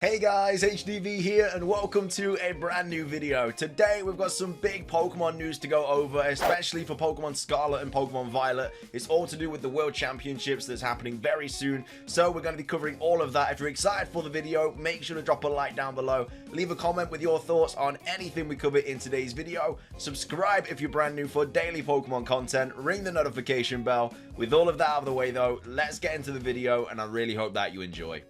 Hey guys, HDvee here and welcome to a brand new video. Today we've got some big Pokemon news to go over, especially for Pokemon Scarlet and Pokemon Violet. It's all to do with the World Championships that's happening very soon, so we're going to be covering all of that. If you're excited for the video, make sure to drop a like down below, leave a comment with your thoughts on anything we cover in today's video, subscribe if you're brand new for daily Pokemon content, ring the notification bell. With all of that out of the way though, let's get into the video and I really hope that you enjoy.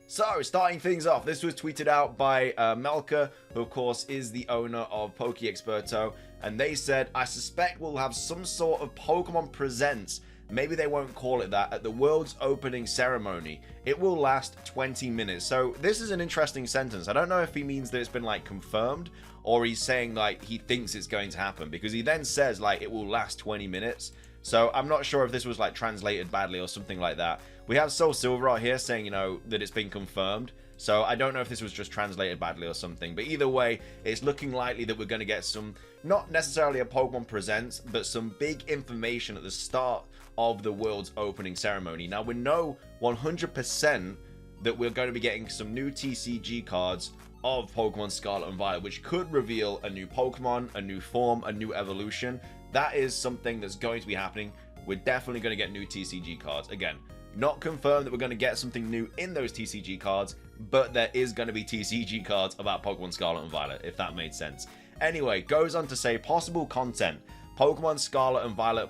So, starting things off, this was tweeted out by Melka, who of course is the owner of PokeExperto, and they said, I suspect we'll have some sort of Pokemon Presents, maybe they won't call it that, at the world's opening ceremony. It will last 20 minutes. So this is an interesting sentence. I don't know if he means that it's been like confirmed, or he's saying like he thinks it's going to happen, because he then says like it will last 20 minutes. So I'm not sure if this was like translated badly or something like that. We have Soul Silver out here saying, you know, that it's been confirmed. So I don't know if this was just translated badly or something. But either way, it's looking likely that we're going to get some, not necessarily a Pokemon Presents, but some big information at the start of the world's opening ceremony. Now we know 100% that we're going to be getting some new TCG cards of Pokemon Scarlet and Violet, which could reveal a new Pokemon, a new form, a new evolution. That is something that's going to be happening. We're definitely going to get new TCG cards. Again, not confirmed that we're going to get something new in those TCG cards, but there is going to be TCG cards about Pokemon Scarlet and Violet, if that made sense. Anyway, goes on to say possible content. Pokemon Scarlet and Violet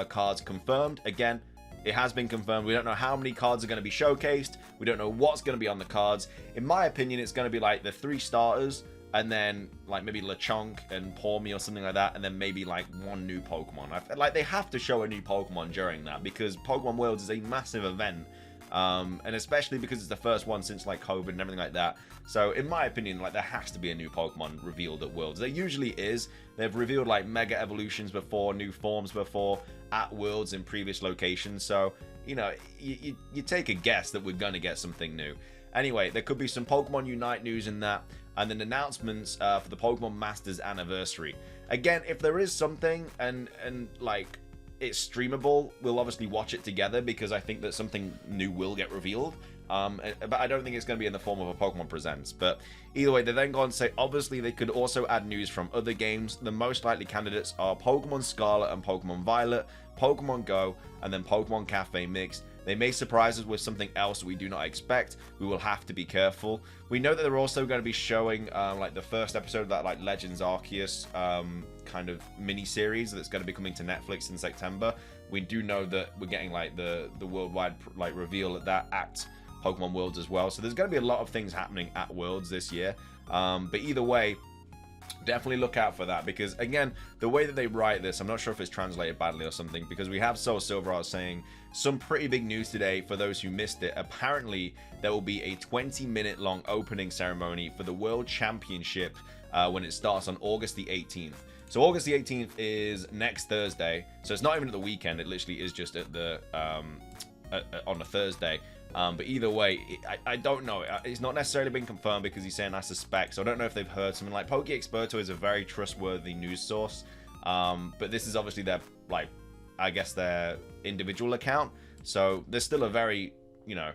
cards confirmed. Again, it has been confirmed. We don't know how many cards are going to be showcased. We don't know what's going to be on the cards. In my opinion, it's going to be like the 3 starters, and then like maybe Lechonk and Pawmi or something like that, and then maybe like one new Pokemon. Like they have to show a new Pokemon during that, because Pokemon Worlds is a massive event, and especially because it's the first one since like COVID and everything like that. So in my opinion, like there has to be a new Pokemon revealed at Worlds. There usually is. They've revealed like Mega Evolutions before, new forms before at Worlds in previous locations. So you know, you take a guess that we're gonna get something new. Anyway, there could be some Pokemon Unite news in that, and then announcements for the Pokemon Masters anniversary. Again, if there is something and like it's streamable, we'll obviously watch it together, because I think that something new will get revealed. But I don't think it's going to be in the form of a Pokemon Presents. But either way, they then go on to say, obviously they could also add news from other games. The most likely candidates are Pokemon Scarlet and Pokemon Violet, Pokemon Go, and then Pokemon Cafe Mix. They may surprise us with something else we do not expect. We will have to be careful. We know that they're also going to be showing like the first episode of that like Legends Arceus kind of mini-series that's going to be coming to Netflix in September. We do know that we're getting like the worldwide like reveal at that at Pokemon Worlds as well. So there's going to be a lot of things happening at Worlds this year. But either way, definitely look out for that, because again, the way that they write this, I'm not sure if it's translated badly or something, because we have Soul Silver saying some pretty big news today for those who missed it. Apparently there will be a 20-minute long opening ceremony for the World Championship when it starts on August the 18th. So August the 18th is next Thursday, so it's not even at the weekend, it literally is just at the on a Thursday. But either way, I don't know. It's not necessarily been confirmed, because he's saying I suspect. So I don't know if they've heard something. Like PokeExperto is a very trustworthy news source. But this is obviously their, like, I guess their individual account. So there's still a very, you know,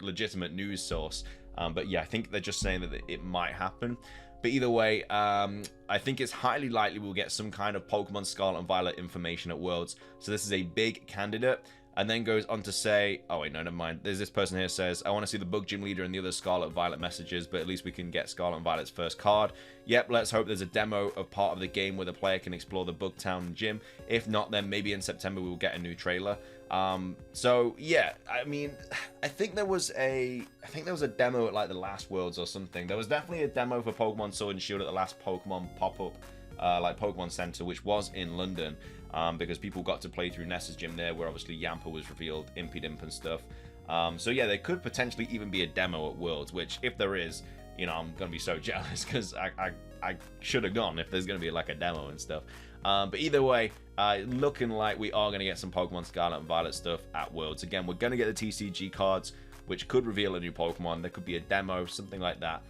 legitimate news source. But yeah, I think they're just saying that it might happen. But either way, I think it's highly likely we'll get some kind of Pokemon Scarlet and Violet information at Worlds. So this is a big candidate. And then goes on to say, oh wait, no, never mind. There's this person here says, I want to see the Bug Gym Leader and the other Scarlet Violet messages, but at least we can get Scarlet and Violet's first card. Yep, let's hope there's a demo of part of the game where the player can explore the Bugtown gym. If not, then maybe in September we will get a new trailer. So yeah, I mean, I think there was a demo at like the last Worlds or something. There was definitely a demo for Pokemon Sword and Shield at the last Pokemon pop-up, like Pokemon Center, which was in London. Because people got to play through Nessa's gym there, where obviously Yamper was revealed, Impidimp and stuff. So yeah, there could potentially even be a demo at Worlds, which if there is, you know, I'm going to be so jealous, because I should have gone if there's going to be like a demo and stuff. But either way, looking like we are going to get some Pokemon Scarlet and Violet stuff at Worlds. Again, we're going to get the TCG cards, which could reveal a new Pokemon. There could be a demo, something like that.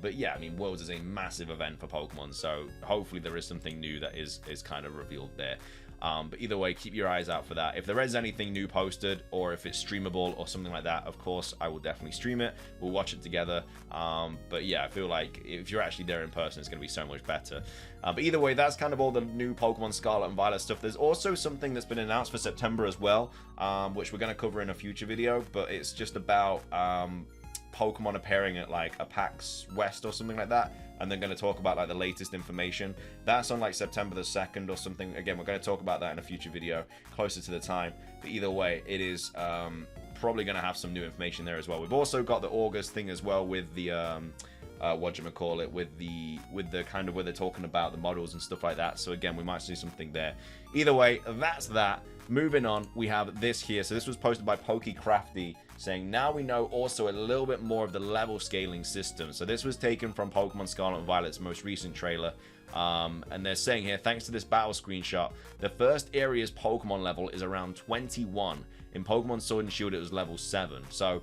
But yeah, I mean, Worlds is a massive event for Pokemon, so hopefully there is something new that is kind of revealed there. But either way, keep your eyes out for that. If there is anything new posted, or if it's streamable or something like that, of course, I will definitely stream it. We'll watch it together. But yeah, I feel like if you're actually there in person, it's going to be so much better. But either way, that's kind of all the new Pokemon Scarlet and Violet stuff. There's also something that's been announced for September as well, which we're going to cover in a future video. But it's just about Pokemon appearing at like a PAX West or something like that, and they're going to talk about like the latest information. That's on like September the 2nd or something. Again, we're going to talk about that in a future video closer to the time. But either way, it is probably going to have some new information there as well. We've also got the August thing as well with the whatchamacallit, with the kind of where they're talking about the models and stuff like that. So again, we might see something there. Either way, that's that. Moving on, we have this here. So this was posted by PokeCrafty, saying now we know also a little bit more of the level scaling system. So this was taken from Pokemon Scarlet and Violet's most recent trailer. And they're saying here, thanks to this battle screenshot, the first area's Pokemon level is around 21. In Pokemon Sword and Shield, it was level 7. So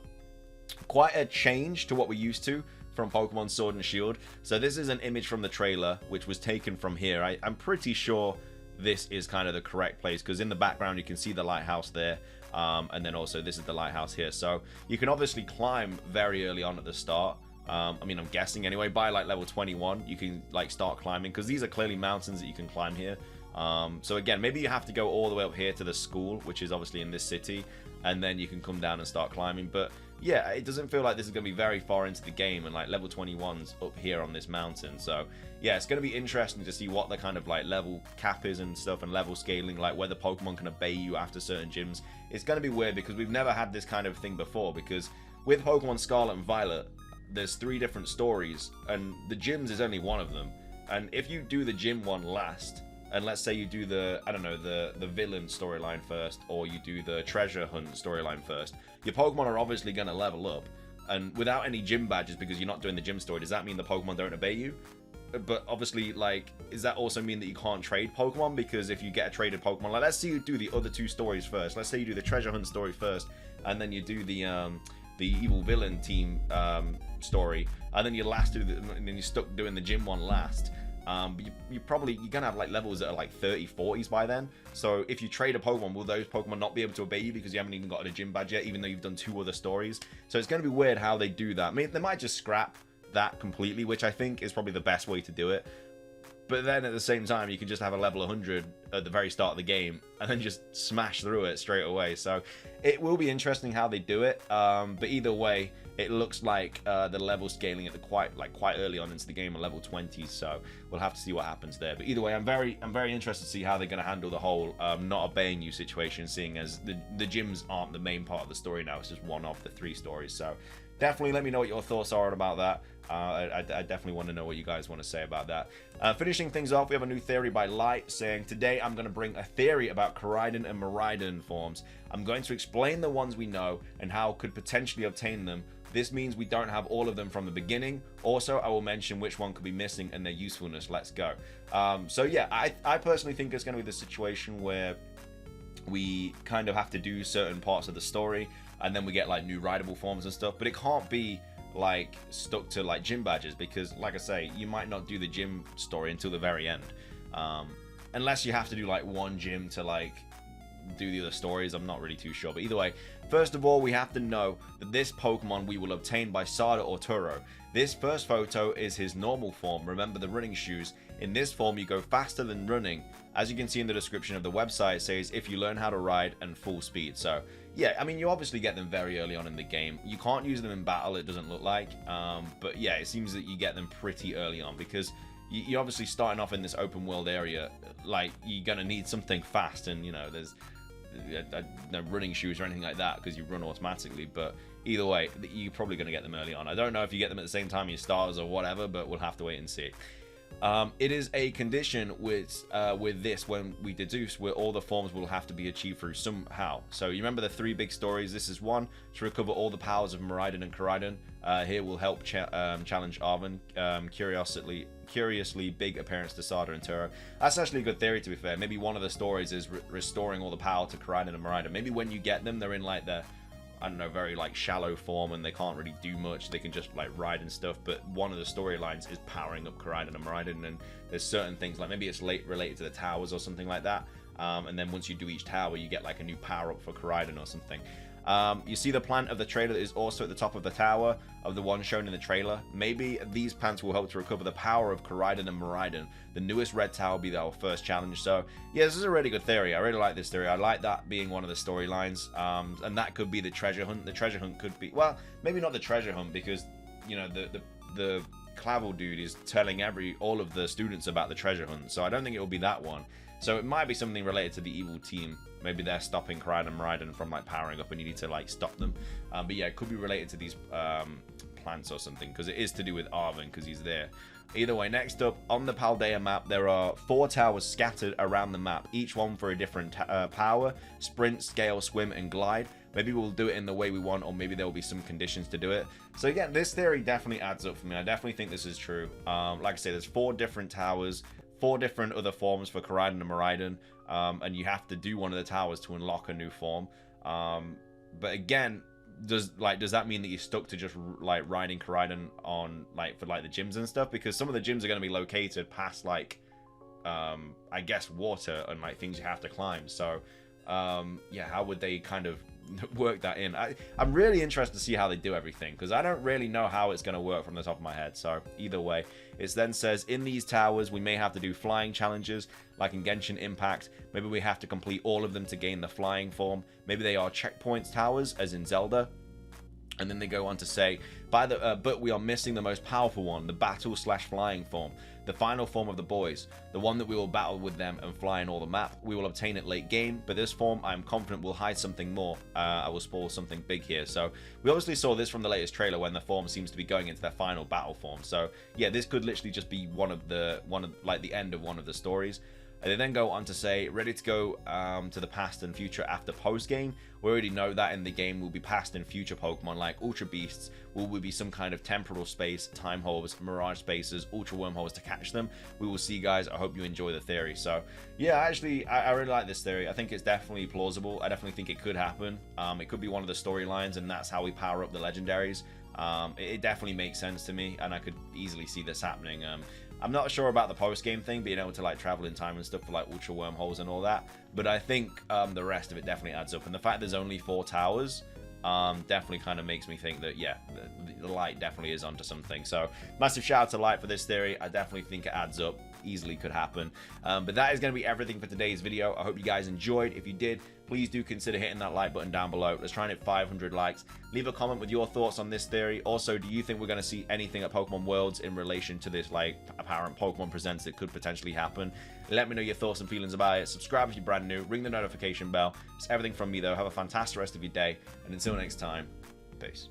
quite a change to what we're used to from Pokemon Sword and Shield. So this is an image from the trailer, which was taken from here. I'm pretty sure this is kind of the correct place, because in the background you can see the lighthouse there. And then also this is the lighthouse here. So you can obviously climb very early on at the start. I mean, I'm guessing anyway, by like level 21, you can like start climbing, because these are clearly mountains that you can climb here. So again, maybe you have to go all the way up here to the school, which is obviously in this city, and then you can come down and start climbing. But yeah, it doesn't feel like this is going to be very far into the game, and like level 21's up here on this mountain. So yeah, it's going to be interesting to see what the kind of like level cap is and stuff, and level scaling, like whether Pokemon can obey you after certain gyms. It's going to be weird, because we've never had this kind of thing before, because with Pokemon Scarlet and Violet, there's 3 different stories, and the gyms is only one of them. And if you do the gym one last, and let's say you do the, I don't know, the villain storyline first, or you do the treasure hunt storyline first, your Pokemon are obviously going to level up. And without any gym badges, because you're not doing the gym story, does that mean the Pokemon don't obey you? But obviously, like, does that also mean that you can't trade Pokemon? Because if you get a traded Pokemon, like, let's say you do the other 2 stories first. Let's say you do the treasure hunt story first, and then you do the evil villain team story, and then you and then you're stuck doing the gym one last. You're gonna have like levels that are like 30s, 40s by then. So if you trade a Pokemon, will those Pokemon not be able to obey you because you haven't even gotten a gym badge yet, even though you've done 2 other stories? So it's gonna be weird how they do that. I mean, they might just scrap that completely, which I think is probably the best way to do it. But then at the same time, you can just have a level 100 at the very start of the game and then just smash through it straight away. So it will be interesting how they do it. But either way, it looks like the level scaling at the quite early on into the game, at level 20s. So we'll have to see what happens there. But either way, I'm very interested to see how they're going to handle the whole not obeying you situation, seeing as the gyms aren't the main part of the story now. It's just one of the 3 stories. So definitely let me know what your thoughts are about that. I definitely want to know what you guys want to say about that. Finishing things off, we have a new theory by Light saying, today I'm going to bring a theory about Koraidon and Miraidon forms. I'm going to explain the ones we know and how could potentially obtain them. This means we don't have all of them from the beginning. Also, I will mention which one could be missing and their usefulness. Let's go. So yeah, I personally think it's going to be the situation where we kind of have to do certain parts of the story, and then we get like new rideable forms and stuff. But it can't be like stuck to like gym badges, because like I say, you might not do the gym story until the very end, unless you have to do like one gym to like do the other stories. I'm not really too sure, but either way, first of all, we have to know that this Pokemon we will obtain by Sada or Turo. This first photo is his normal form. Remember the running shoes. In this form, you go faster than running. As you can see in the description of the website, it says if you learn how to ride and full speed. So yeah, I mean, you obviously get them very early on in the game. You can't use them in battle, it doesn't look like. But yeah, it seems that you get them pretty early on, because you're obviously starting off in this open world area. Like, you're gonna need something fast, and you know, there's no running shoes or anything like that because you run automatically. But either way, you're probably going to get them early on. I don't know if you get them at the same time your stars or whatever, but we'll have to wait and see. It is a condition with this, when we deduce, where all the forms will have to be achieved through somehow. So you remember the 3 big stories. This is one, to recover all the powers of Miraidon and Koraidon. Here will help challenge Arven. Curiously big appearance to Sada and Turo. That's actually a good theory, to be fair. Maybe one of the stories is restoring all the power to Koraidon and Miraidon. Maybe when you get them, they're in like the, I don't know, very like shallow form, and they can't really do much. They can just like ride and stuff. But one of the storylines is powering up Koraidon and Miraidon, and there's certain things like maybe it's related to the towers or something like that. and then once you do each tower, you get like a new power up for Koraidon or something. You see the plant of the trailer that is also at the top of the tower of the one shown in the trailer. Maybe these plants will help to recover the power of Koraidon and Miraidon. The newest red tower will be our first challenge. So yeah, this is a really good theory. I really like this theory. I like that being one of the storylines, and that could be the treasure hunt. The treasure hunt could be, well, maybe not the treasure hunt, because you know the Clavel dude is telling all of the students about the treasure hunt. So I don't think it will be that one. So it might be something related to the evil team. Maybe they're stopping Koraidon and Miraidon from like powering up, and you need to like stop them. But yeah, it could be related to these plants or something, because it is to do with Arven, because he's there. Either way, next up, on the Paldea map, there are 4 towers scattered around the map, each one for a different power: sprint, scale, swim, and glide. Maybe we'll do it in the way we want, or maybe there will be some conditions to do it. So again, this theory definitely adds up for me. I definitely think this is true. Like I say, there's 4 different towers, 4 different other forms for Koraidon and Miraidon, and you have to do one of the towers to unlock a new form. But again, does that mean that you're stuck to just like riding Koraidon on like for like the gyms and stuff? Because some of the gyms are going to be located past like I guess water and like things you have to climb. So yeah, how would they kind of work that in? I'm really interested to see how they do everything, because I don't really know how it's going to work from the top of my head. So either way, it then says in these towers we may have to do flying challenges like in Genshin Impact. Maybe we have to complete all of them to gain the flying form. Maybe they are checkpoints towers as in Zelda. And then they go on to say, but we are missing the most powerful one, the battle/flying form, the final form of the boys, the one that we will battle with them and fly in all the map. We will obtain it late game, but this form I am confident will hide something more. I will spoil something big here. So we obviously saw this from the latest trailer when the form seems to be going into their final battle form. So yeah, this could literally just be one of like the end of one of the stories. And they then go on to say, ready to go to the past and future after post-game. We already know that in the game will be past and future Pokemon like Ultra Beasts. Will be some kind of temporal space, time holes, mirage spaces, ultra wormholes to catch them. We will see, guys. I hope you enjoy the theory. So yeah, actually, I really like this theory. I think it's definitely plausible. I definitely think it could happen. It could be one of the storylines, and that's how we power up the legendaries. It definitely makes sense to me, and I could easily see this happening. I'm not sure about the post-game thing, being able to like travel in time and stuff for like ultra wormholes and all that, but I think the rest of it definitely adds up. And the fact there's only 4 towers definitely kind of makes me think that, yeah, the light definitely is onto something. So massive shout out to Light for this theory. I definitely think it adds up. Easily could happen. But that is going to be everything for today's video. I hope you guys enjoyed. If you did, please do consider hitting that like button down below. Let's try and hit 500 likes. Leave a comment with your thoughts on this theory. Also, do you think we're going to see anything at Pokemon Worlds in relation to this like apparent Pokemon Presents that could potentially happen? Let me know your thoughts and feelings about it. Subscribe if you're brand new. Ring the notification bell. It's everything from me though. Have a fantastic rest of your day, and until next time, peace.